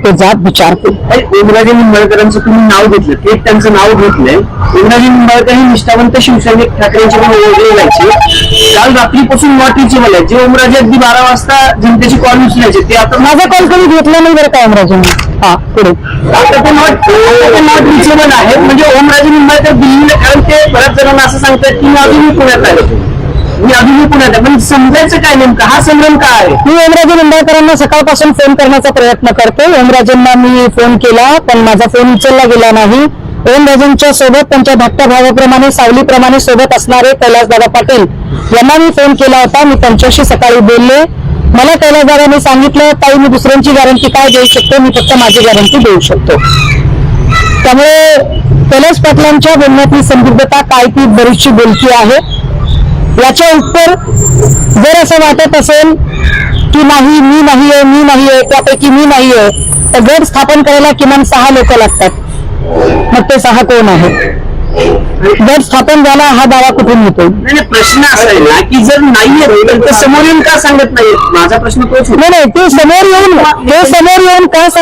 ते जाब विचारतील. ओमराजे निंबाळकरांचं तुम्ही नाव घेतलं, थेट त्यांचं नाव घेतलंय. ओमराजे निंबाळकर हे निष्ठावंत शिवसैनिक ठाकरेंचे पण ओळखले जायचे. काल रात्रीपासून नॉट रिचेबल आहे. जे ओमराजे अगदी 12 वाजता जनतेची कॉल उचलायचे ते आता माझा कॉल कधी घेतला नाही बरं का ओमराजेंनी. हा पुढे आता ते नॉट रिचेबल आहेत. म्हणजे ओमराजे निंबाळकर दिल्लीला, कारण ते बऱ्याच जणांना असं सांगतात की मी अजूनही पुण्यात आहे, मी अजूनही पुण्यात आहे. पण समजायचं काय नेमकं, हा संभ्रम काय आहे? मी ओमराजे निंबाळकरांना सकाळपासून फोन करण्याचा प्रयत्न करते. ओमराजेंना मी फोन केला पण माझा फोन उचलला गेला नाही. ओमराजेंच्या सोबत त्यांच्या धाकट्या भावाप्रमाणे सावलीप्रमाणे सोबत असणारे कैलासदादा पाटील यांना मी फोन केला होता. मी त्यांच्याशी सकाळी बोलले. मला कैलासदादांनी सांगितलं ताई मी दुसऱ्यांची गॅरंटी काय देऊ शकतो, मी फक्त माझी गॅरंटी देऊ शकतो. त्यामुळे कैलास पाटलांच्या बोलण्यातली संदिग्धता काय ती बरीचशी बोलकी आहे. याच्या उत्तर जर असं वाटत असेल की नाही मी नाहीये त्यापैकी मी नाहीये तर गट स्थापन करायला किमान 6 लोक लागतात. मग ते 6 कोण आहेत? गट स्थापन झाला हा दावा कुठून होतो? नाही, प्रश्न असा आहे ना की जर नाहीये तर समोर येऊन का सांगत नाही? माझा प्रश्न तोच नाही ते समोर येऊन का